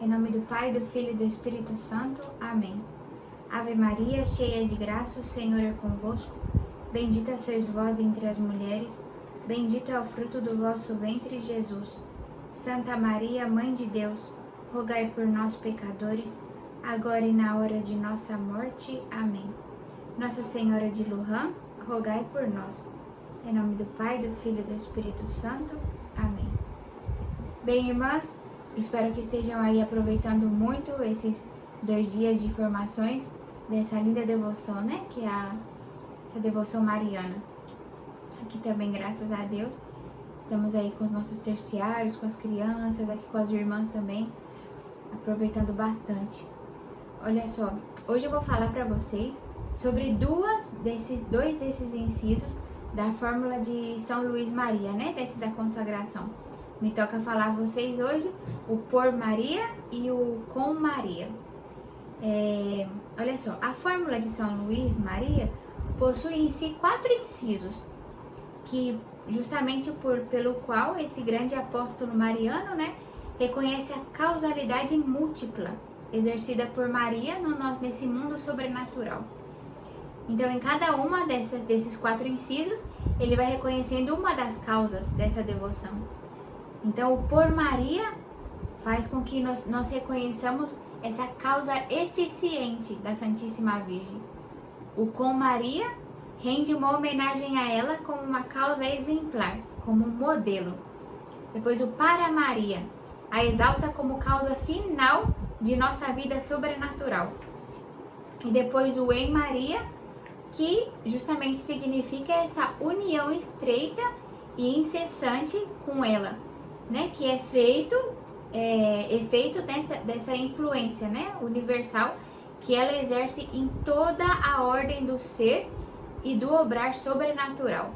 Em nome do Pai, do Filho e do Espírito Santo. Amém. Ave Maria, cheia de graça, o Senhor é convosco. Bendita sois vós entre as mulheres, bendito é o fruto do vosso ventre, Jesus. Santa Maria, Mãe de Deus, rogai por nós, pecadores, agora e na hora de nossa morte. Amém. Nossa Senhora de Lourdes, rogai por nós. Em nome do Pai, do Filho e do Espírito Santo. Amém. Bem, irmãs, espero que estejam aí aproveitando muito esses 2 dias de informações dessa linda devoção, né? Que é essa devoção mariana. Aqui também, graças a Deus, estamos aí com os nossos terciários, com as crianças, aqui com as irmãs também, aproveitando bastante. Olha só, hoje eu vou falar para vocês sobre dois desses incisos da fórmula de São Luís Maria, né? Desse da consagração. Me toca falar a vocês hoje o por Maria e o com Maria. Olha só, a fórmula de São Luís Maria possui em si 4 incisos, que justamente pelo qual esse grande apóstolo mariano, né, reconhece a causalidade múltipla exercida por Maria nesse mundo sobrenatural. Então, em cada uma desses 4 incisos, ele vai reconhecendo uma das causas dessa devoção. Então, o por Maria faz com que nós reconheçamos essa causa eficiente da Santíssima Virgem. O com Maria rende uma homenagem a ela como uma causa exemplar, como um modelo. Depois, o para Maria a exalta como causa final de nossa vida sobrenatural. E depois, o em Maria, que justamente significa essa união estreita e incessante com ela, né, que é efeito dessa influência, né, universal que ela exerce em toda a ordem do ser e do obrar sobrenatural.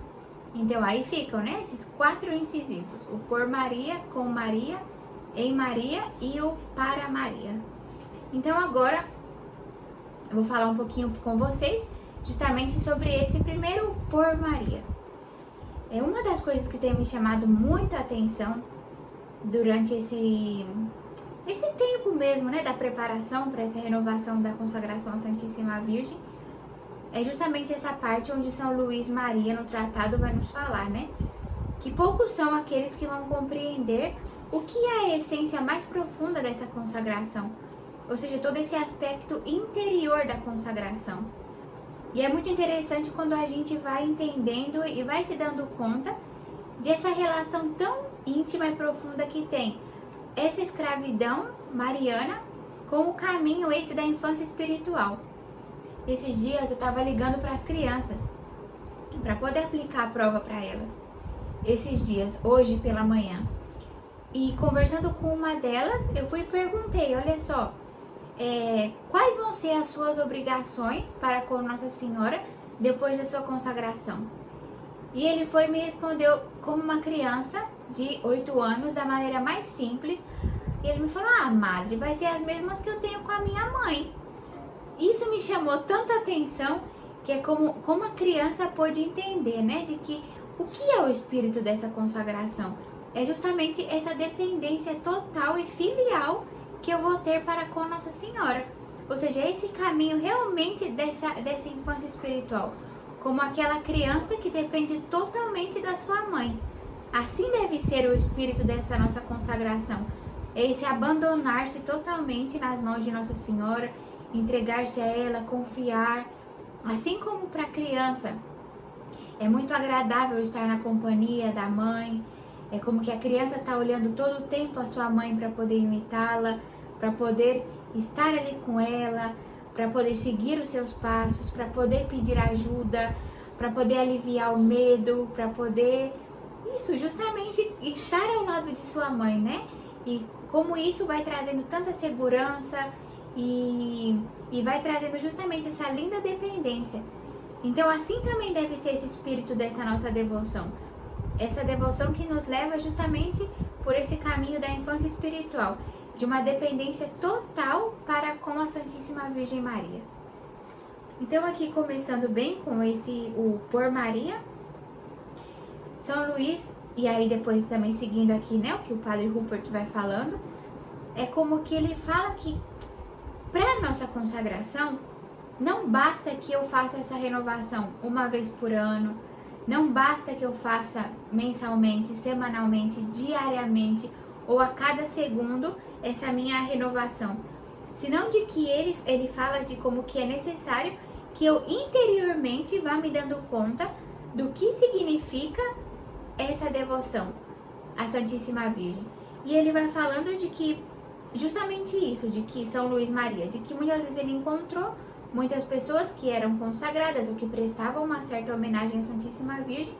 Então aí ficam, né, esses 4 incisivos: o por Maria, com Maria, em Maria e o para Maria. Então agora eu vou falar um pouquinho com vocês justamente sobre esse primeiro por Maria. É uma das coisas que tem me chamado muita atenção durante esse tempo mesmo, né, da preparação para essa renovação da consagração à Santíssima Virgem, é justamente essa parte onde São Luís Maria no tratado vai nos falar, né, que poucos são aqueles que vão compreender o que é a essência mais profunda dessa consagração, ou seja, todo esse aspecto interior da consagração. E é muito interessante quando a gente vai entendendo e vai se dando conta dessa relação tão íntima e profunda que tem essa escravidão mariana com o caminho esse da infância espiritual. Esses dias eu estava ligando para as crianças para poder aplicar a prova para elas. Esses dias, hoje pela manhã. E conversando com uma delas, eu fui e perguntei, olha só, quais vão ser as suas obrigações para com Nossa Senhora depois da sua consagração? E ele foi e me respondeu como uma criança de 8 anos, da maneira mais simples. E ele me falou, madre, vai ser as mesmas que eu tenho com a minha mãe. Isso me chamou tanta atenção, que é como a criança pôde entender, né, de que o que é o espírito dessa consagração? É justamente essa dependência total e filial que eu vou ter para com Nossa Senhora. Ou seja, esse caminho realmente dessa infância espiritual, como aquela criança que depende totalmente da sua mãe. Assim deve ser o espírito dessa nossa consagração. É esse abandonar-se totalmente nas mãos de Nossa Senhora, entregar-se a ela, confiar. Assim como para a criança é muito agradável estar na companhia da mãe, é como que a criança está olhando todo o tempo a sua mãe para poder imitá-la, para poder estar ali com ela, para poder seguir os seus passos, para poder pedir ajuda, para poder aliviar o medo, para poder, justamente estar ao lado de sua mãe, né? E como isso vai trazendo tanta segurança e vai trazendo justamente essa linda dependência. Então assim também deve ser esse espírito dessa nossa devoção. Essa devoção que nos leva justamente por esse caminho da infância espiritual, de uma dependência total para com a Santíssima Virgem Maria. Então aqui começando bem com o por Maria, São Luís, e aí depois também seguindo aqui, né, o que o Padre Rupert vai falando, é como que ele fala que para nossa consagração, não basta que eu faça essa renovação uma vez por ano, não basta que eu faça mensalmente, semanalmente, diariamente ou a cada segundo essa minha renovação, senão de que ele fala de como que é necessário que eu interiormente vá me dando conta do que significa essa devoção à Santíssima Virgem. E ele vai falando de que justamente isso, de que São Luís Maria, de que muitas vezes ele encontrou muitas pessoas que eram consagradas ou que prestavam uma certa homenagem à Santíssima Virgem,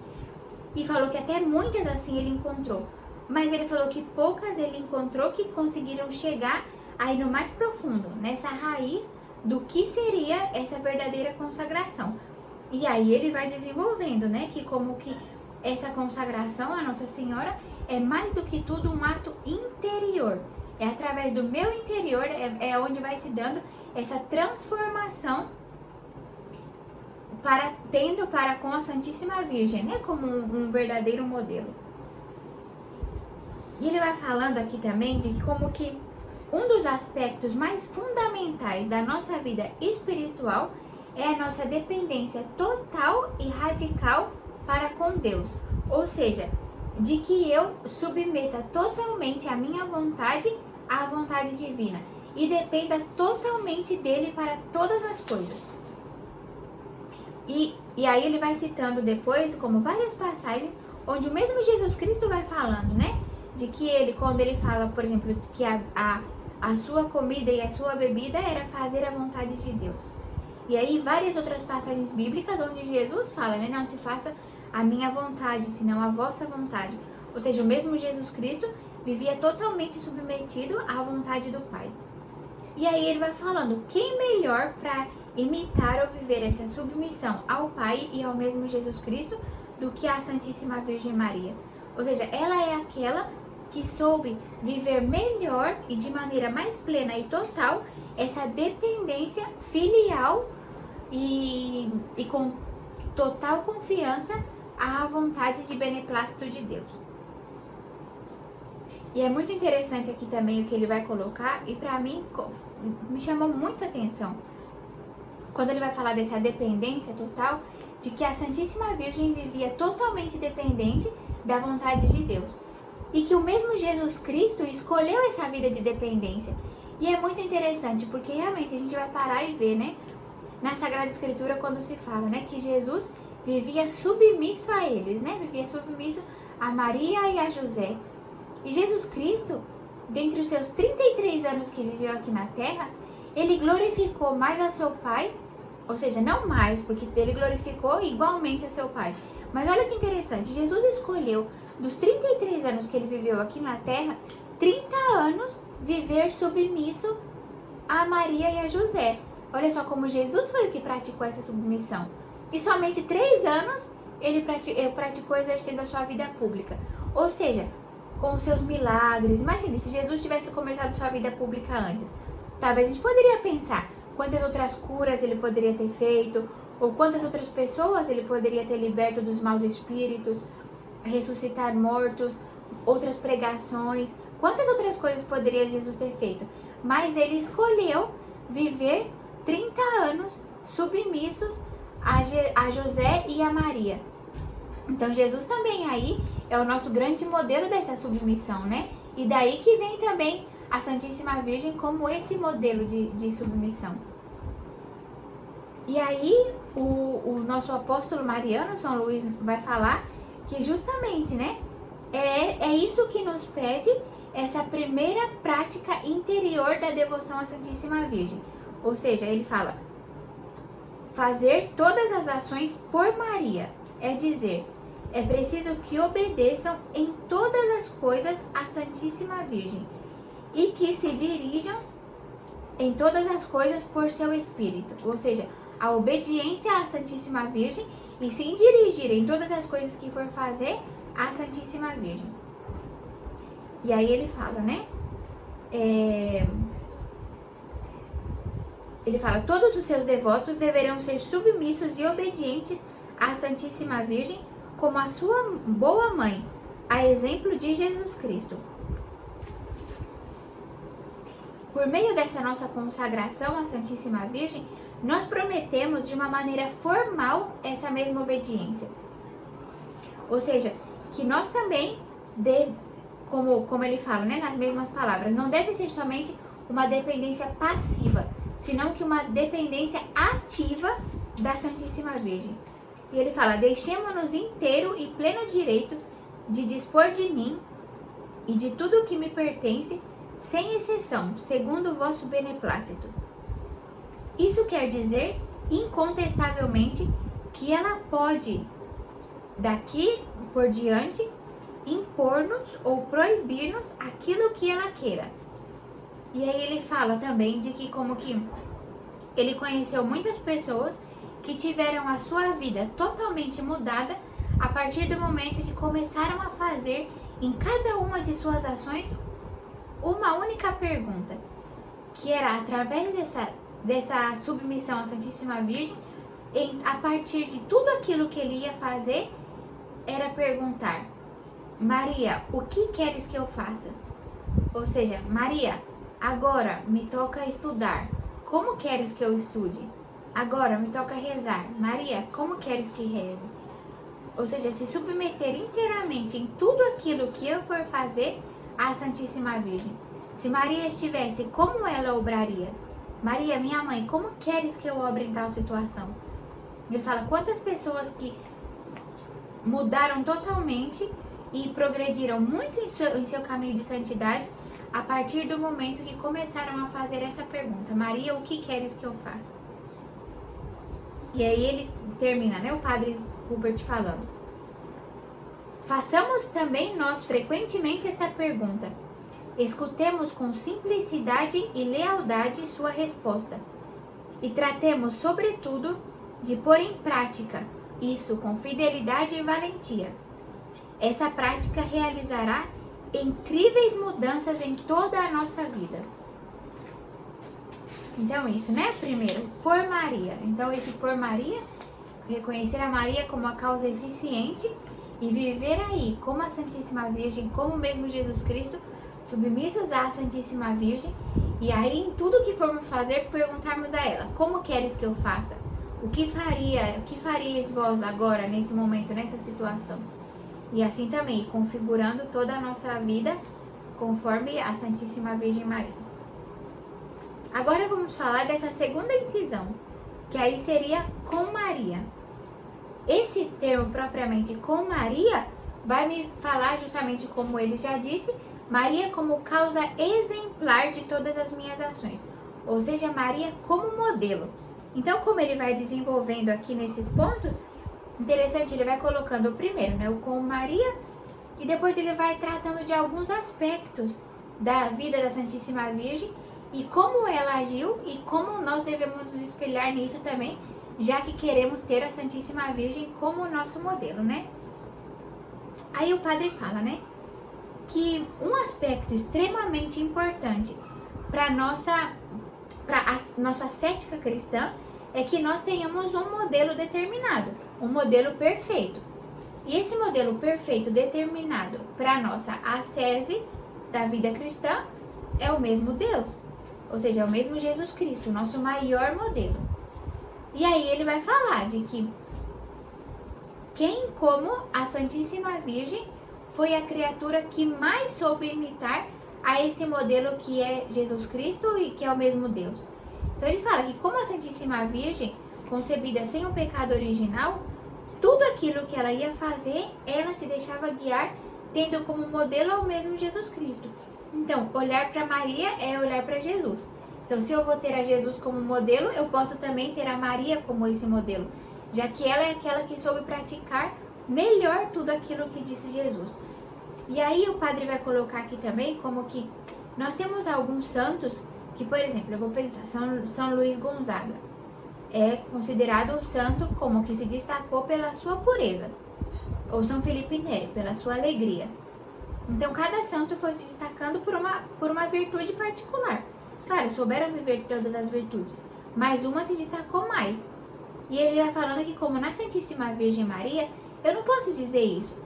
e falou que até muitas assim ele encontrou, mas ele falou que poucas ele encontrou que conseguiram chegar aí no mais profundo, nessa raiz do que seria essa verdadeira consagração. E aí ele vai desenvolvendo, né, que como que essa consagração a Nossa Senhora é mais do que tudo um ato interior. É através do meu interior, é onde vai se dando essa transformação tendo para com a Santíssima Virgem, né, como um verdadeiro modelo. E ele vai falando aqui também de como que um dos aspectos mais fundamentais da nossa vida espiritual é a nossa dependência total e radical para com Deus. Ou seja, de que eu submeta totalmente a minha vontade à vontade divina e dependa totalmente dele para todas as coisas. E aí ele vai citando depois, como várias passagens, onde o mesmo Jesus Cristo vai falando, né? De que ele, quando ele fala, por exemplo, que a sua comida e a sua bebida era fazer a vontade de Deus. E aí várias outras passagens bíblicas onde Jesus fala, né? Não se faça a minha vontade, senão a vossa vontade. Ou seja, o mesmo Jesus Cristo vivia totalmente submetido à vontade do Pai. E aí ele vai falando, quem melhor para imitar ou viver essa submissão ao Pai e ao mesmo Jesus Cristo do que a Santíssima Virgem Maria? Ou seja, ela é aquela que soube viver melhor e de maneira mais plena e total essa dependência filial e com total confiança à vontade de beneplácito de Deus. E é muito interessante aqui também o que ele vai colocar, e para mim me chamou muita atenção quando ele vai falar dessa dependência total, de que a Santíssima Virgem vivia totalmente dependente da vontade de Deus. E que o mesmo Jesus Cristo escolheu essa vida de dependência. E é muito interessante, porque realmente a gente vai parar e ver, né? Na Sagrada Escritura, quando se fala, né? Que Jesus vivia submisso a eles, né? Vivia submisso a Maria e a José. E Jesus Cristo, dentre os seus 33 anos que viveu aqui na Terra, ele glorificou mais a seu Pai, ou seja, não mais, porque ele glorificou igualmente a seu Pai. Mas olha que interessante, Jesus escolheu, dos 33 anos que ele viveu aqui na Terra, 30 anos viver submisso a Maria e a José. Olha só como Jesus foi o que praticou essa submissão. E somente 3 anos ele praticou exercendo a sua vida pública. Ou seja, com os seus milagres. Imagine, se Jesus tivesse começado sua vida pública antes. Talvez a gente poderia pensar quantas outras curas ele poderia ter feito, ou quantas outras pessoas ele poderia ter liberto dos maus espíritos, ressuscitar mortos, outras pregações, quantas outras coisas poderia Jesus ter feito. Mas ele escolheu viver 30 anos submissos a José e a Maria. Então Jesus também aí é o nosso grande modelo dessa submissão, né? E daí que vem também a Santíssima Virgem como esse modelo de submissão. E aí o nosso apóstolo mariano, São Luís, vai falar que justamente, né? É isso que nos pede essa primeira prática interior da devoção à Santíssima Virgem. Ou seja, ele fala, fazer todas as ações por Maria, é dizer, é preciso que obedeçam em todas as coisas à Santíssima Virgem e que se dirijam em todas as coisas por seu Espírito. Ou seja, a obediência à Santíssima Virgem e se dirigir em todas as coisas que for fazer à Santíssima Virgem. E aí ele fala, né? Ele fala, todos os seus devotos deverão ser submissos e obedientes à Santíssima Virgem como a sua boa mãe, a exemplo de Jesus Cristo. por meio dessa nossa consagração à Santíssima Virgem, nós prometemos de uma maneira formal essa mesma obediência. Ou seja, que nós também, como ele fala, né, nas mesmas palavras, não deve ser somente uma dependência passiva, senão que uma dependência ativa da Santíssima Virgem. E ele fala: deixemo-nos inteiro e pleno direito de dispor de mim e de tudo o que me pertence, sem exceção, segundo o vosso beneplácito. Isso quer dizer, incontestavelmente, que ela pode, daqui por diante, impor-nos ou proibir-nos aquilo que ela queira. E aí ele fala também de que como que ele conheceu muitas pessoas que tiveram a sua vida totalmente mudada a partir do momento que começaram a fazer em cada uma de suas ações uma única pergunta, que era através dessa submissão à Santíssima Virgem, a partir de tudo aquilo que ele ia fazer, era perguntar: Maria, o que queres que eu faça? Ou seja, Maria, agora me toca estudar, como queres que eu estude? Agora me toca rezar, Maria, como queres que reze? Ou seja, se submeter inteiramente em tudo aquilo que eu for fazer à Santíssima Virgem. Se Maria estivesse, como ela obraria? Maria, minha mãe, como queres que eu obre em tal situação? Ele fala: quantas pessoas que mudaram totalmente e progrediram muito em seu caminho de santidade a partir do momento que começaram a fazer essa pergunta: Maria, o que queres que eu faça? E aí ele termina, né, o padre Rupert falando: façamos também nós frequentemente esta pergunta. Escutemos com simplicidade e lealdade sua resposta. E tratemos, sobretudo, de pôr em prática isso com fidelidade e valentia. Essa prática realizará incríveis mudanças em toda a nossa vida. Então isso, né? Primeiro, por Maria. Então esse por Maria, reconhecer a Maria como a causa eficiente e viver aí como a Santíssima Virgem, como mesmo Jesus Cristo, submissos à Santíssima Virgem. E aí em tudo que formos fazer, perguntarmos a ela: como queres que eu faça? O que farias vós agora, nesse momento, nessa situação? E assim também, configurando toda a nossa vida conforme a Santíssima Virgem Maria. Agora vamos falar dessa segunda incisão, que aí seria com Maria. Esse termo propriamente com Maria vai me falar justamente, como ele já disse, Maria como causa exemplar de todas as minhas ações. Ou seja, Maria como modelo. Então, como ele vai desenvolvendo aqui nesses pontos, interessante, ele vai colocando primeiro, né, o com Maria, e depois ele vai tratando de alguns aspectos da vida da Santíssima Virgem e como ela agiu e como nós devemos nos espelhar nisso também, já que queremos ter a Santíssima Virgem como nosso modelo, né? Aí o padre fala, né, que um aspecto extremamente importante para a nossa ascética cristã é que nós tenhamos um modelo determinado, um modelo perfeito. E esse modelo perfeito determinado para a nossa ascese da vida cristã é o mesmo Deus, ou seja, é o mesmo Jesus Cristo, o nosso maior modelo. E aí ele vai falar de que quem, como a Santíssima Virgem, foi a criatura que mais soube imitar a esse modelo que é Jesus Cristo e que é o mesmo Deus. Então ele fala que como a Santíssima Virgem, concebida sem o pecado original, tudo aquilo que ela ia fazer, ela se deixava guiar, tendo como modelo o mesmo Jesus Cristo. Então, olhar para Maria é olhar para Jesus. Então, se eu vou ter a Jesus como modelo, eu posso também ter a Maria como esse modelo, já que ela é aquela que soube praticar melhor tudo aquilo que disse Jesus. E aí o padre vai colocar aqui também como que nós temos alguns santos que, por exemplo, eu vou pensar, São Luís Gonzaga é considerado o santo como que se destacou pela sua pureza, ou São Felipe Neri pela sua alegria. Então cada santo foi se destacando por uma virtude particular. Claro, souberam viver todas as virtudes, mas uma se destacou mais. E ele vai falando que como na Santíssima Virgem Maria, eu não posso dizer isso,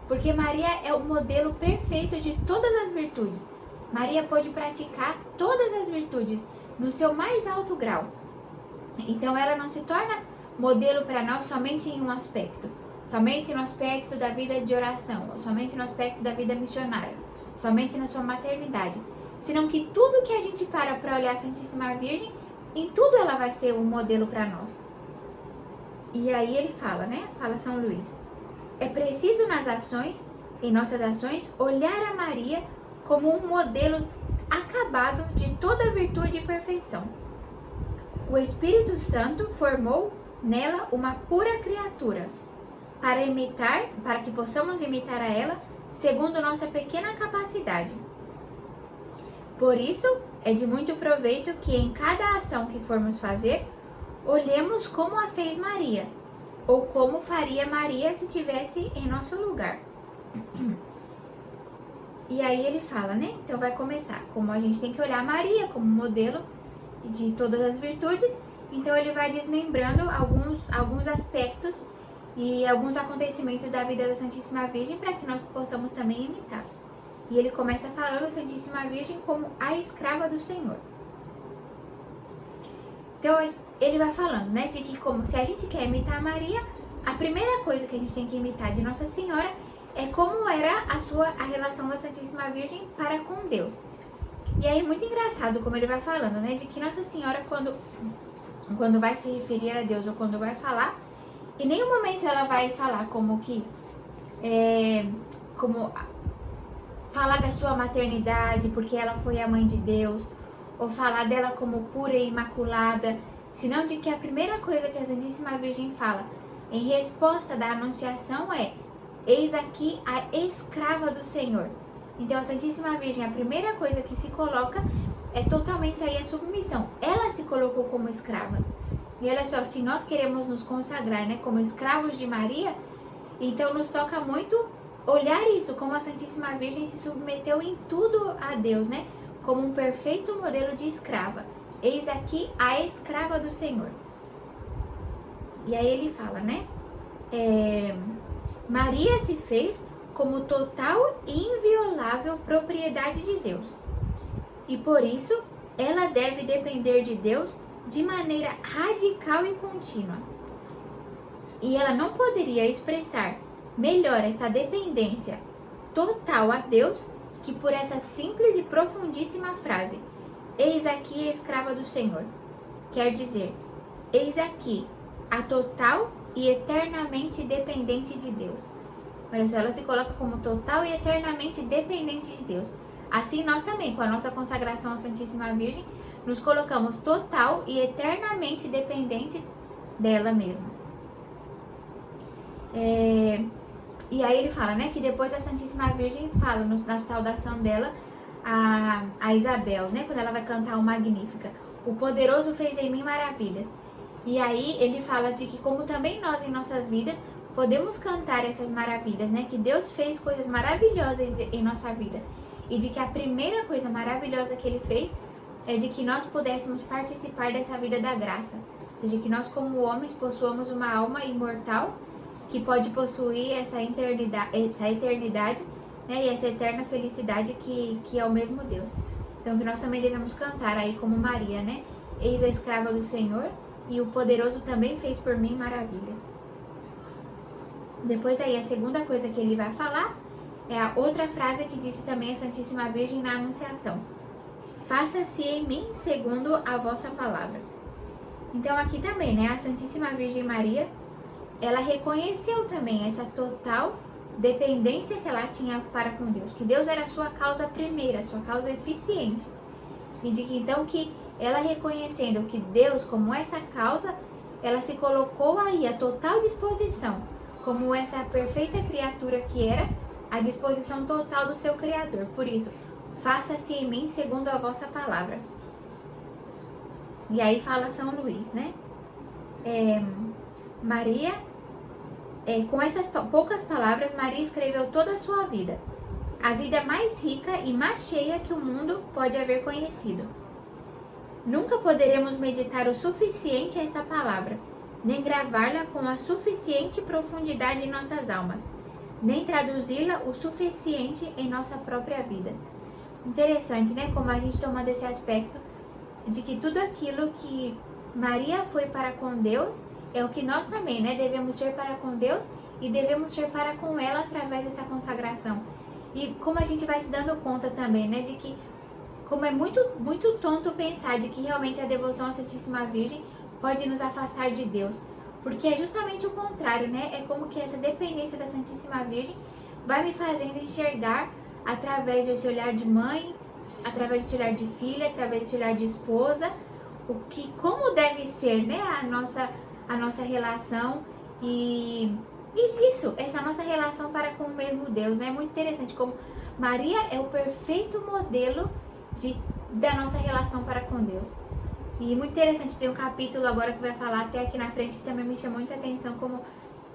porque Maria é o modelo perfeito de todas as virtudes, Maria pôde praticar todas as virtudes no seu mais alto grau. Então ela não se torna modelo para nós somente em um aspecto, somente no aspecto da vida de oração, ou somente no aspecto da vida missionária, somente na sua maternidade, senão que tudo que a gente para olhar a Santíssima Virgem, em tudo ela vai ser um modelo para nós. E aí ele fala, né? Fala São Luís. É preciso nas ações, em nossas ações, olhar a Maria como um modelo acabado de toda virtude e perfeição. O Espírito Santo formou nela uma pura criatura, para que possamos imitar a ela segundo nossa pequena capacidade. Por isso, é de muito proveito que em cada ação que formos fazer, olhemos como a fez Maria, ou como faria Maria se tivesse em nosso lugar. E aí ele fala, né? Então vai começar, como a gente tem que olhar Maria como modelo de todas as virtudes, então ele vai desmembrando alguns aspectos e alguns acontecimentos da vida da Santíssima Virgem para que nós possamos também imitar. E ele começa falando a Santíssima Virgem como a escrava do Senhor. Então ele vai falando, né, de que como se a gente quer imitar Maria, a primeira coisa que a gente tem que imitar de Nossa Senhora é como era a relação da Santíssima Virgem para com Deus. E aí muito engraçado como ele vai falando, né, de que Nossa Senhora quando vai se referir a Deus ou quando vai falar, em nenhum momento ela vai falar como falar da sua maternidade, porque ela foi a mãe de Deus, ou falar dela como pura e imaculada, senão de que a primeira coisa que a Santíssima Virgem fala em resposta da anunciação é: eis aqui a escrava do Senhor. Então a Santíssima Virgem, a primeira coisa que se coloca é totalmente aí a submissão. Ela se colocou como escrava. E olha só, se nós queremos nos consagrar, né, como escravos de Maria, então nos toca muito olhar isso, como a Santíssima Virgem se submeteu em tudo a Deus, né, como um perfeito modelo de escrava. Eis aqui a escrava do Senhor. E aí ele fala, né, Maria se fez como total e inviolável propriedade de Deus. E por isso, ela deve depender de Deus de maneira radical e contínua. E ela não poderia expressar melhor essa dependência total a Deus que por essa simples e profundíssima frase: eis aqui a escrava do Senhor. Quer dizer, eis aqui a total e eternamente dependente de Deus. Olha só, ela se coloca como total e eternamente dependente de Deus. Assim nós também, com a nossa consagração à Santíssima Virgem, nos colocamos total e eternamente dependentes dela mesma. E aí ele fala, né, que depois a Santíssima Virgem fala na saudação dela a Isabel, né, quando ela vai cantar o Magnífica: o poderoso fez em mim maravilhas. E aí ele fala de que como também nós em nossas vidas podemos cantar essas maravilhas, né, que Deus fez coisas maravilhosas em nossa vida. E de que a primeira coisa maravilhosa que ele fez é de que nós pudéssemos participar dessa vida da graça. Ou seja, que nós como homens possuamos uma alma imortal que pode possuir essa eternidade, né, e essa eterna felicidade que é o mesmo Deus. Então que nós também devemos cantar aí como Maria, né? Eis a escrava do Senhor, e o poderoso também fez por mim maravilhas. Depois aí a segunda coisa que ele vai falar é a outra frase que disse também a Santíssima Virgem na Anunciação: faça-se em mim segundo a vossa palavra. Então aqui também, né, a Santíssima Virgem Maria, ela reconheceu também essa total dependência que ela tinha para com Deus, que Deus era a sua causa primeira, a sua causa eficiente. E de que então que ela reconhecendo que Deus como essa causa, ela se colocou aí à total disposição, como essa perfeita criatura que era, à disposição total do seu Criador. Por isso, faça-se em mim segundo a vossa palavra. E aí fala São Luís, né? Maria, com essas poucas palavras, Maria escreveu toda a sua vida, a vida mais rica e mais cheia que o mundo pode haver conhecido. Nunca poderemos meditar o suficiente esta palavra, nem gravá-la com a suficiente profundidade em nossas almas, nem traduzi-la o suficiente em nossa própria vida. interessante, né? Como a gente tomando esse aspecto de que tudo aquilo que Maria foi para com Deus é o que nós também, né? Devemos ser para com Deus e devemos ser para com ela através dessa consagração. E como a gente vai se dando conta também, né? De que como é muito tonto pensar de que realmente a devoção à Santíssima Virgem pode nos afastar de Deus. Porque é justamente o contrário, né? É como que essa dependência da Santíssima Virgem vai me fazendo enxergar através desse olhar de mãe, através desse olhar de filha, através desse olhar de esposa, como deve ser, né, a nossa relação e isso, essa nossa relação para com o mesmo Deus, né? É muito interessante como Maria é o perfeito modelo da nossa relação para com Deus. E muito interessante, tem um capítulo agora que vai falar até aqui na frente que também me chamou muita atenção, como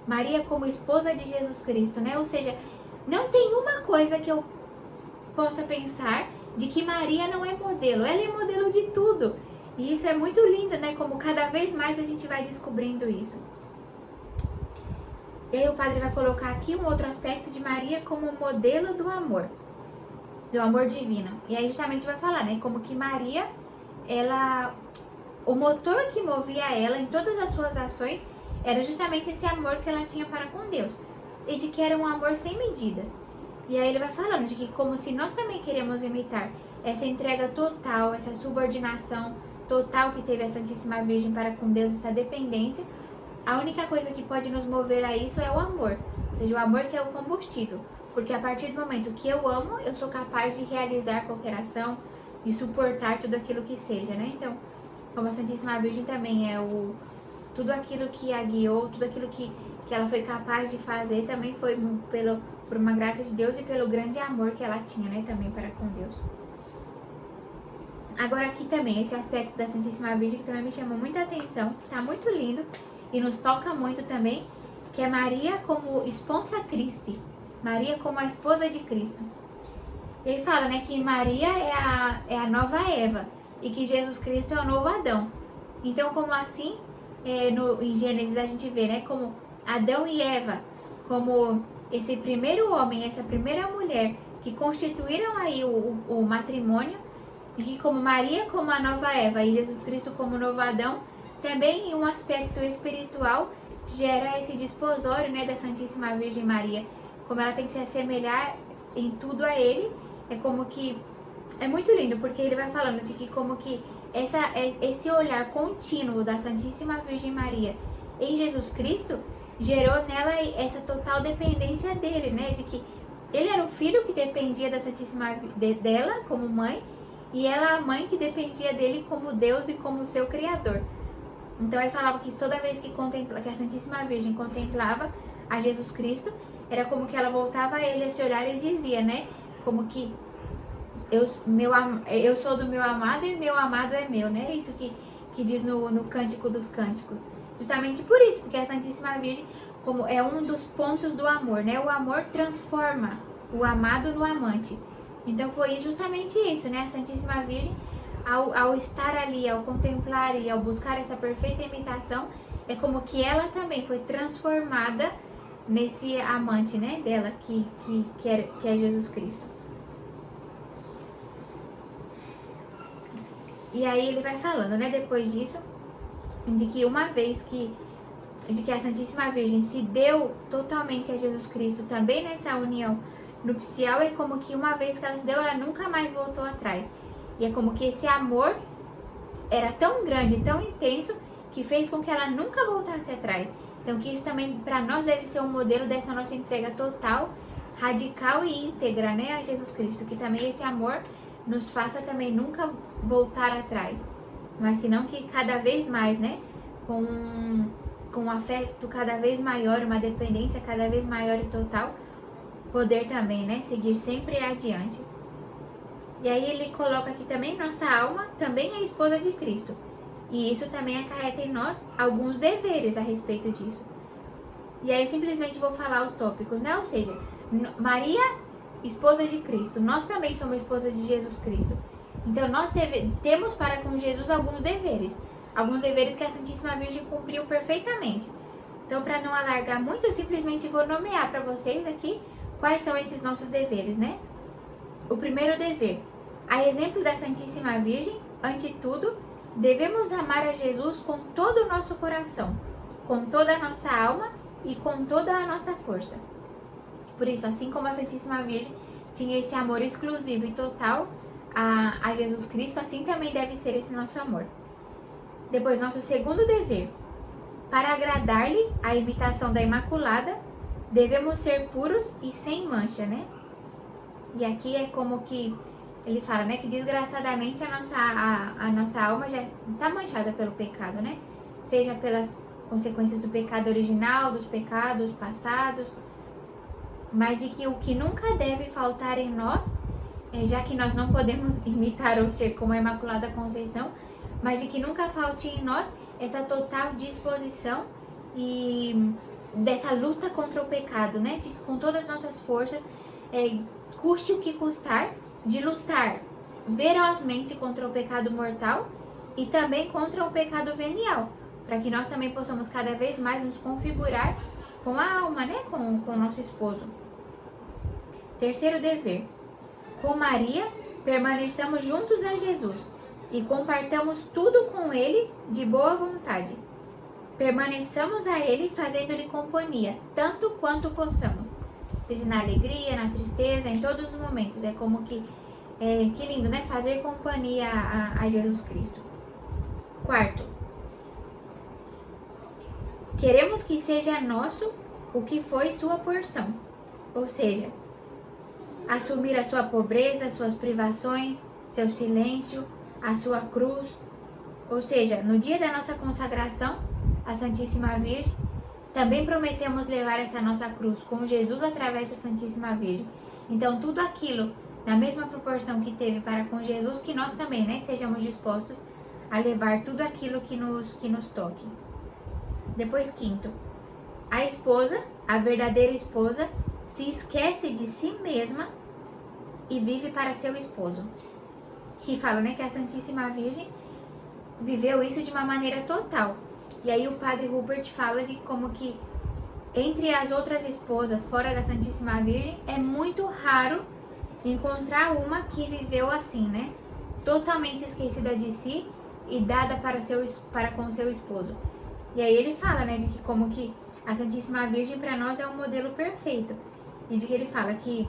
Maria como esposa de Jesus Cristo, né? Ou seja, não tem uma coisa que eu possa pensar de que Maria não é modelo, ela é modelo de tudo. E isso é muito lindo, né? Como cada vez mais a gente vai descobrindo isso. E aí o padre vai colocar aqui um outro aspecto de Maria como modelo do amor divino. E aí justamente vai falar, né? Como que Maria, o motor que movia ela em todas as suas ações era justamente esse amor que ela tinha para com Deus. E de que era um amor sem medidas. E aí ele vai falando de que como se nós também queremos imitar essa entrega total, essa subordinação total que teve a Santíssima Virgem para com Deus, essa dependência, a única coisa que pode nos mover a isso é o amor. Ou seja, o amor que é o combustível. Porque a partir do momento que eu amo, eu sou capaz de realizar qualquer ação, de suportar tudo aquilo que seja, né? Então, como a Santíssima Virgem também é tudo aquilo que a guiou, tudo aquilo que ela foi capaz de fazer, também foi por uma graça de Deus e pelo grande amor que ela tinha, né? Também para com Deus. Agora aqui também, esse aspecto da Santíssima Virgem que também me chamou muita atenção, que tá muito lindo e nos toca muito também, que é Maria como esposa Christi, Maria como a esposa de Cristo. Ele fala, né, que Maria é a nova Eva e que Jesus Cristo é o novo Adão. Então, como assim, em Gênesis a gente vê, né, como Adão e Eva, como esse primeiro homem, essa primeira mulher que constituíram aí o matrimônio, e que como Maria como a nova Eva e Jesus Cristo como o novo Adão, também em um aspecto espiritual gera esse desposório, né, da Santíssima Virgem Maria, como ela tem que se assemelhar em tudo a ele. É como que é muito lindo, porque ele vai falando de que como que esse olhar contínuo da Santíssima Virgem Maria em Jesus Cristo gerou nela essa total dependência dele, né, de que ele era o filho que dependia da Santíssima dela como mãe, e ela a mãe que dependia dele como Deus e como seu Criador. Então ele falava que toda vez que a Santíssima Virgem contemplava a Jesus Cristo, era como que ela voltava a ele esse olhar e dizia, né, como que eu sou do meu amado e meu amado é meu, né, isso que diz no Cântico dos Cânticos. Justamente por isso, porque a Santíssima Virgem como é um dos pontos do amor, né, o amor transforma o amado no amante. Então foi justamente isso, né? A Santíssima Virgem, ao estar ali, ao contemplar e ao buscar essa perfeita imitação, é como que ela também foi transformada nesse amante, né, dela, que é Jesus Cristo. E aí ele vai falando, né, depois disso, de que uma vez que a Santíssima Virgem se deu totalmente a Jesus Cristo, também nessa união nupcial, é como que uma vez que ela se deu, ela nunca mais voltou atrás. E é como que esse amor era tão grande, tão intenso, que fez com que ela nunca voltasse atrás. Então que isso também para nós deve ser um modelo dessa nossa entrega total, radical e íntegra, né, a Jesus Cristo. Que também esse amor nos faça também nunca voltar atrás, mas senão que cada vez mais, né, com um afeto cada vez maior, uma dependência cada vez maior e total, poder também, né, seguir sempre adiante. E aí ele coloca aqui também, nossa alma também é esposa de Cristo. E isso também acarreta em nós alguns deveres a respeito disso. E aí eu simplesmente vou falar os tópicos, né? Ou seja, Maria, esposa de Cristo. Nós também somos esposas de Jesus Cristo. Então nós temos para com Jesus alguns deveres. Alguns deveres que a Santíssima Virgem cumpriu perfeitamente. Então, para não alargar muito, eu simplesmente vou nomear para vocês aqui quais são esses nossos deveres, né? O primeiro dever A exemplo da Santíssima Virgem, ante tudo, devemos amar a Jesus com todo o nosso coração, com toda a nossa alma e com toda a nossa força. Por isso, assim como a Santíssima Virgem tinha esse amor exclusivo e total a Jesus Cristo, assim também deve ser esse nosso amor. Depois, nosso segundo dever. Para agradar-lhe, a imitação da Imaculada, devemos ser puros e sem mancha, né? E aqui é como que ele fala, né? Que desgraçadamente a nossa alma já está manchada pelo pecado, né? Seja pelas consequências do pecado original, dos pecados passados, mas de que o que nunca deve faltar em nós, já que nós não podemos imitar ou ser como a Imaculada Conceição, mas de que nunca falte em nós essa total disposição e dessa luta contra o pecado, né? De que com todas as nossas forças, custe o que custar, de lutar ferozmente contra o pecado mortal e também contra o pecado venial, para que nós também possamos cada vez mais nos configurar com a alma, né? Com o nosso esposo. Terceiro dever. Com Maria, permaneçamos juntos a Jesus e compartamos tudo com Ele de boa vontade. Permaneçamos a Ele fazendo-lhe companhia, tanto quanto possamos. Seja na alegria, na tristeza, em todos os momentos. É como que lindo, né? Fazer companhia a Jesus Cristo. Quarto. Queremos que seja nosso o que foi sua porção. Ou seja, assumir a sua pobreza, suas privações, seu silêncio, a sua cruz. Ou seja, no dia da nossa consagração à Santíssima Virgem, também prometemos levar essa nossa cruz com Jesus através da Santíssima Virgem. Então, tudo aquilo, na mesma proporção que teve para com Jesus, que nós também, né, estejamos dispostos a levar tudo aquilo que nos toque. Depois, quinto, a esposa, a verdadeira esposa, se esquece de si mesma e vive para seu esposo. E fala, né, que a Santíssima Virgem viveu isso de uma maneira total. E aí o Padre Rupert fala de como que entre as outras esposas fora da Santíssima Virgem é muito raro encontrar uma que viveu assim, né? Totalmente esquecida de si e dada para com seu esposo. E aí ele fala, né, de que como que a Santíssima Virgem para nós é um modelo perfeito. E de que ele fala que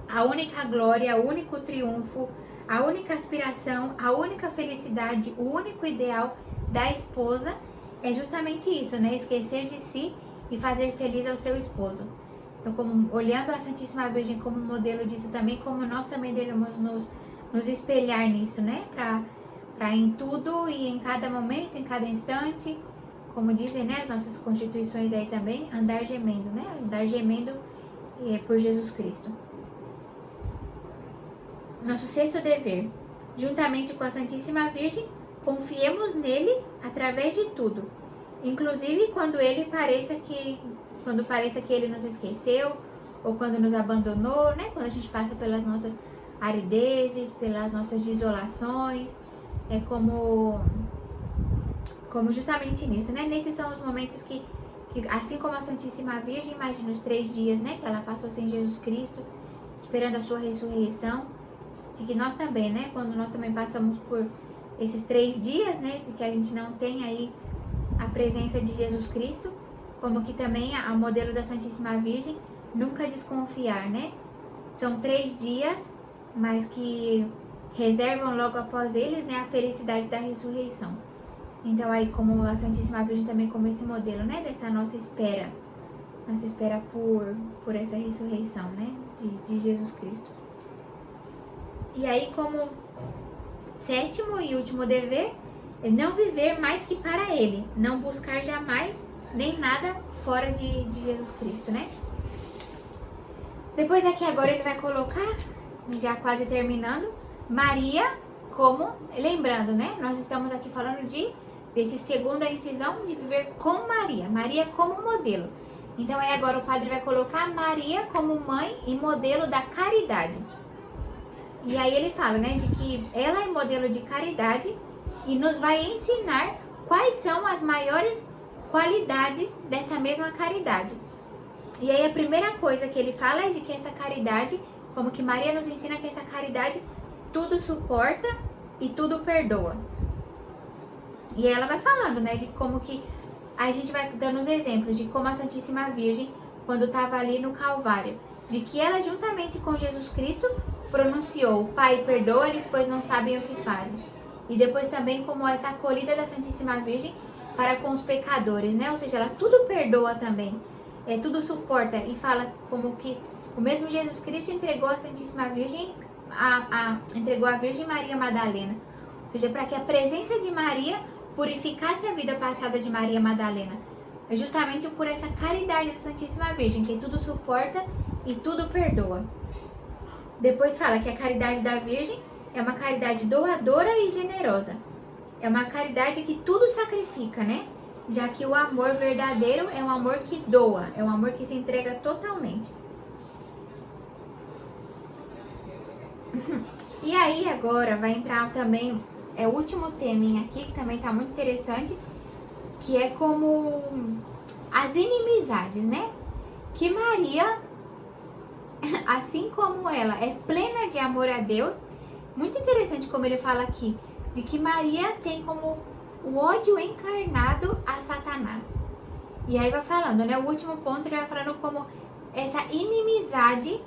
a única glória, o único triunfo, a única aspiração, a única felicidade, o único ideal da esposa é justamente isso, né? Esquecer de si e fazer feliz ao seu esposo. Então, como, olhando a Santíssima Virgem como modelo disso também, como nós também devemos nos espelhar nisso, né? Para em tudo e em cada momento, em cada instante, como dizem, né, as nossas constituições aí também, andar gemendo, né? Andar gemendo por Jesus Cristo. Nosso sexto dever, juntamente com a Santíssima Virgem, confiemos nele através de tudo, inclusive quando pareça que ele nos esqueceu ou quando nos abandonou, né? Quando a gente passa pelas nossas aridezes, pelas nossas desolações, como justamente nisso, né? Nesses são os momentos que assim como a Santíssima Virgem, imagina os 3 dias, né? Que ela passou sem Jesus Cristo, esperando a sua ressurreição, de que nós também, né? Quando nós também passamos por esses 3 dias, né? De que a gente não tem aí a presença de Jesus Cristo, como que também a modelo da Santíssima Virgem, nunca desconfiar, né? São 3 dias, mas que reservam logo após eles, né, a felicidade da ressurreição. Então aí como a Santíssima Virgem também como esse modelo, né, dessa nossa espera por essa ressurreição, né, de Jesus Cristo. E aí como sétimo e último dever, é não viver mais que para Ele, não buscar jamais nem nada fora de Jesus Cristo, né? Depois aqui agora ele vai colocar, já quase terminando, Maria como, lembrando, né? Nós estamos aqui falando desse segunda incisão de viver com Maria, Maria como modelo. Então aí agora o padre vai colocar Maria como mãe e modelo da caridade. E aí ele fala, né, de que ela é modelo de caridade e nos vai ensinar quais são as maiores qualidades dessa mesma caridade. E aí a primeira coisa que ele fala é de que essa caridade como que Maria nos ensina que essa caridade tudo suporta e tudo perdoa. E ela vai falando, né, de como que a gente vai dando os exemplos de como a Santíssima Virgem, quando estava ali no Calvário, de que ela juntamente com Jesus Cristo pronunciou: Pai, perdoa-lhes, pois não sabem o que fazem. E depois também como essa acolhida da Santíssima Virgem para com os pecadores, né? Ou seja, ela tudo perdoa também, tudo suporta, e fala como que o mesmo Jesus Cristo entregou a Santíssima Virgem, entregou a Virgem Maria Madalena, ou seja, para que a presença de Maria purificasse a vida passada de Maria Madalena, justamente por essa caridade da Santíssima Virgem, que tudo suporta e tudo perdoa. Depois fala que a caridade da Virgem é uma caridade doadora e generosa. É uma caridade que tudo sacrifica, né? Já que o amor verdadeiro é um amor que doa, é um amor que se entrega totalmente. E aí agora vai entrar também, o último teminha aqui, que também tá muito interessante, que é como as inimizades, né? Que Maria, assim como ela é plena de amor a Deus, muito interessante como ele fala aqui, de que Maria tem como o ódio encarnado a Satanás. E aí vai falando, né? O último ponto ele vai falando como essa inimizade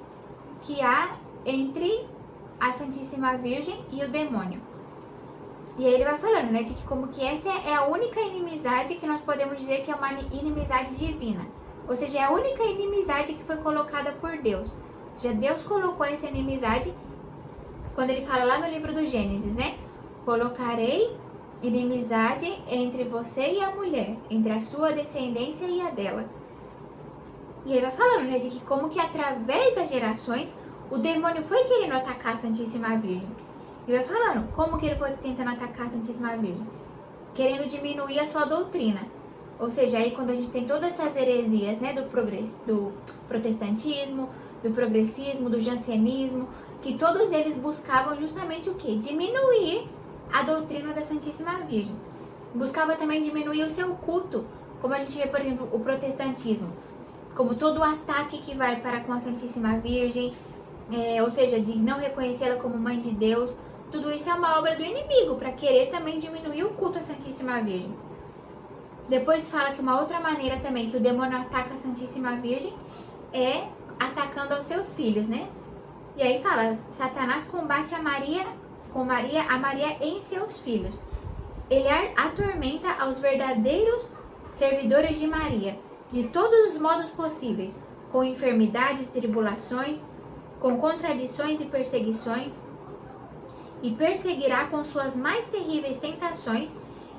que há entre a Santíssima Virgem e o demônio. E aí ele vai falando, né, de que como que essa é a única inimizade que nós podemos dizer que é uma inimizade divina. Ou seja, é a única inimizade que foi colocada por Deus. Ou seja, Deus colocou essa inimizade quando ele fala lá no livro do Gênesis, né? Colocarei inimizade entre você e a mulher, entre a sua descendência e a dela. E aí vai falando, né, de que como que através das gerações o demônio foi querendo atacar a Santíssima Virgem. E vai falando como que ele foi tentando atacar a Santíssima Virgem, querendo diminuir a sua doutrina. Ou seja, aí quando a gente tem todas essas heresias, né, do protestantismo, do progressismo, do jansenismo, que todos eles buscavam justamente o quê? Diminuir a doutrina da Santíssima Virgem. Buscava também diminuir o seu culto, como a gente vê, por exemplo, o protestantismo, como todo o ataque que vai para com a Santíssima Virgem, ou seja, de não reconhecê-la como Mãe de Deus. Tudo isso é uma obra do inimigo, para querer também diminuir o culto à Santíssima Virgem. Depois fala que uma outra maneira também que o demônio ataca a Santíssima Virgem é atacando aos seus filhos, né? E aí fala, Satanás combate a Maria em seus filhos. Ele atormenta aos verdadeiros servidores de Maria, de todos os modos possíveis, com enfermidades, tribulações, com contradições e perseguições, e perseguirá com suas mais terríveis tentações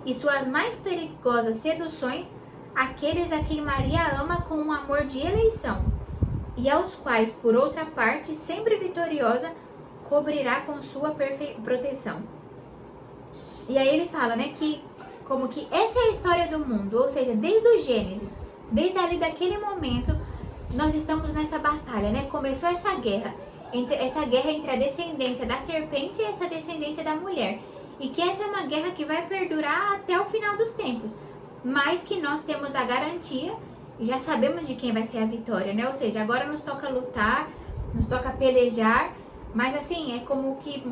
e suas mais perigosas seduções aqueles a quem Maria ama com um amor de eleição, e aos quais, por outra parte, sempre vitoriosa, cobrirá com sua proteção. E aí ele fala, né, que como que essa é a história do mundo, ou seja, desde o Gênesis, desde ali daquele momento, nós estamos nessa batalha, né? Começou essa guerra entre a descendência da serpente e essa descendência da mulher. E que essa é uma guerra que vai perdurar até o final dos tempos. Mas que nós temos a garantia, e já sabemos de quem vai ser a vitória, né? Ou seja, agora nos toca lutar, nos toca pelejar, mas assim, é como que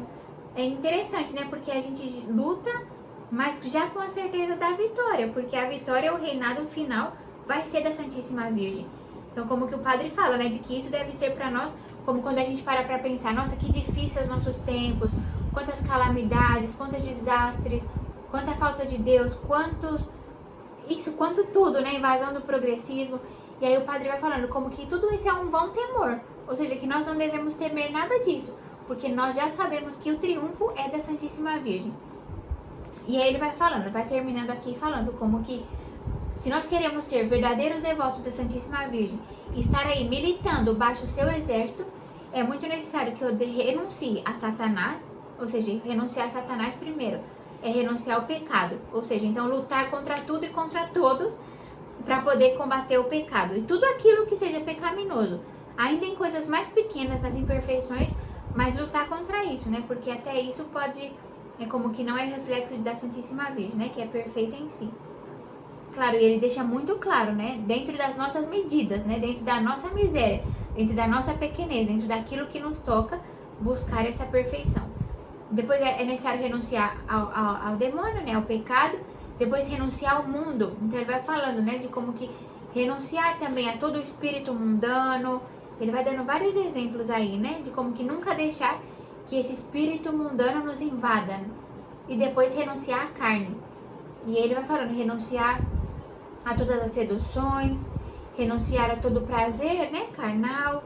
é interessante, né? Porque a gente luta, mas já com a certeza da vitória, porque a vitória, o reinado final, vai ser da Santíssima Virgem. Então, como que o padre fala, né? De que isso deve ser para nós, como quando a gente para pensar, nossa, que difícil os nossos tempos, quantas calamidades, quantos desastres, quanta falta de Deus, quanto tudo, né? Invasão do progressismo. E aí o padre vai falando como que tudo isso é um vão temor. Ou seja, que nós não devemos temer nada disso, porque nós já sabemos que o triunfo é da Santíssima Virgem. E aí ele vai falando, vai terminando aqui falando como que se nós queremos ser verdadeiros devotos da Santíssima Virgem e estar aí militando baixo o seu exército, é muito necessário que eu renuncie a Satanás, ou seja, renunciar a Satanás primeiro, é renunciar ao pecado, ou seja, então lutar contra tudo e contra todos para poder combater o pecado e tudo aquilo que seja pecaminoso, ainda em coisas mais pequenas, nas imperfeições, mas lutar contra isso, né? Porque até isso pode, como que não é reflexo da Santíssima Virgem, né? Que é perfeita em si. Claro, e ele deixa muito claro, né? Dentro das nossas medidas, né? Dentro da nossa miséria, dentro da nossa pequenez, dentro daquilo que nos toca, buscar essa perfeição. Depois é necessário renunciar ao demônio, né, ao pecado, depois renunciar ao mundo. Então ele vai falando, né, de como que renunciar também a todo o espírito mundano. Ele vai dando vários exemplos aí, né, de como que nunca deixar que esse espírito mundano nos invada. E depois renunciar à carne. E ele vai falando, renunciar a todas as seduções, renunciar a todo prazer, né, carnal,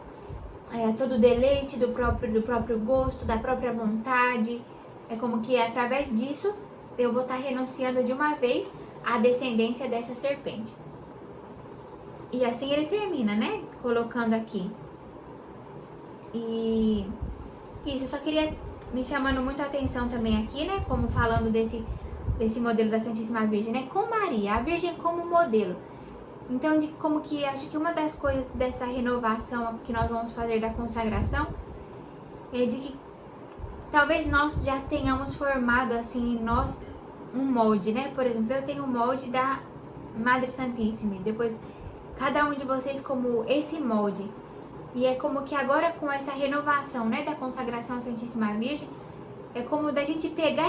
a todo deleite do próprio gosto, da própria vontade. É como que através disso eu vou estar renunciando de uma vez à descendência dessa serpente. E assim ele termina, né, colocando aqui. E isso, eu só queria me chamando muito a atenção também aqui, né, como falando desse modelo da Santíssima Virgem, né, com Maria, a Virgem como modelo. Então, de como que acho que uma das coisas dessa renovação que nós vamos fazer da consagração é de que talvez nós já tenhamos formado assim em nós um molde, né? Por exemplo, eu tenho o molde da Madre Santíssima, depois cada um de vocês como esse molde. E é como que agora com essa renovação, né, da consagração à Santíssima Virgem, é como da gente pegar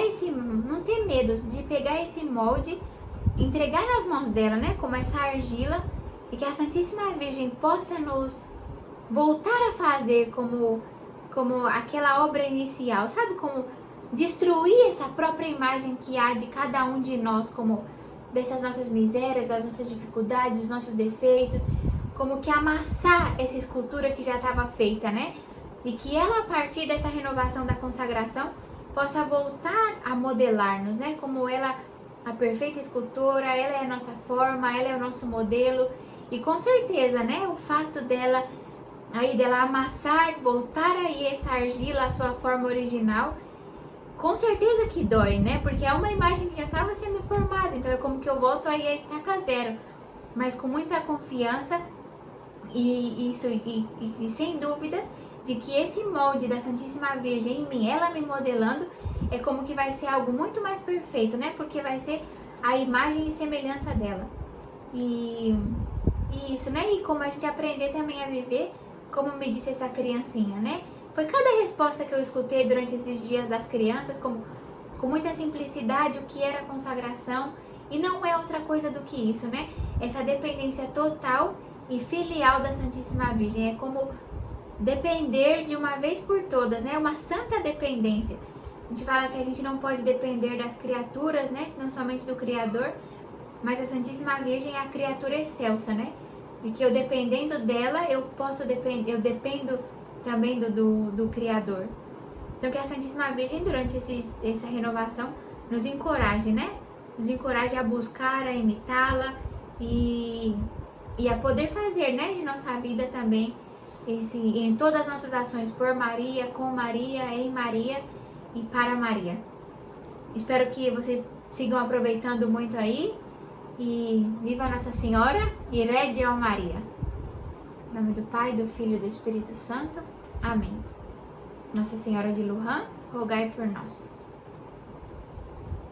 não ter medo de pegar esse molde, entregar nas mãos dela, né, como essa argila, e que a Santíssima Virgem possa nos voltar a fazer como aquela obra inicial, sabe, como destruir essa própria imagem que há de cada um de nós, como dessas nossas misérias, das nossas dificuldades, dos nossos defeitos, como que amassar essa escultura que já estava feita, né, e que ela, a partir dessa renovação da consagração, possa voltar a modelar-nos, né, como ela, a perfeita escultora, ela é a nossa forma, ela é o nosso modelo. E com certeza, né, o fato dela amassar, voltar aí essa argila à sua forma original, com certeza que dói, né, porque é uma imagem que já estava sendo formada, então é como que eu volto aí a estaca zero, mas com muita confiança e sem dúvidas de que esse molde da Santíssima Virgem em mim, ela me modelando, é como que vai ser algo muito mais perfeito, né? Porque vai ser a imagem e semelhança dela. E isso, né? E como a gente aprender também a viver, como me disse essa criancinha, né? Foi cada resposta que eu escutei durante esses dias das crianças, com muita simplicidade, o que era consagração. E não é outra coisa do que isso, né? Essa dependência total e filial da Santíssima Virgem. É como depender de uma vez por todas, né? Uma santa dependência. A gente fala que a gente não pode depender das criaturas, né? Senão somente do Criador. Mas a Santíssima Virgem é a criatura excelsa, né? De que eu dependendo dela, eu dependo também do Criador. Então que a Santíssima Virgem, durante essa renovação, nos encoraje, né? Nos encoraje a buscar, a imitá-la e a poder fazer, né? De nossa vida também, em todas as nossas ações, por Maria, com Maria, em Maria e para Maria. Espero que vocês sigam aproveitando muito aí e viva Nossa Senhora e Regia Maria. Em nome do Pai, do Filho e do Espírito Santo. Amém. Nossa Senhora de Lujan, rogai por nós.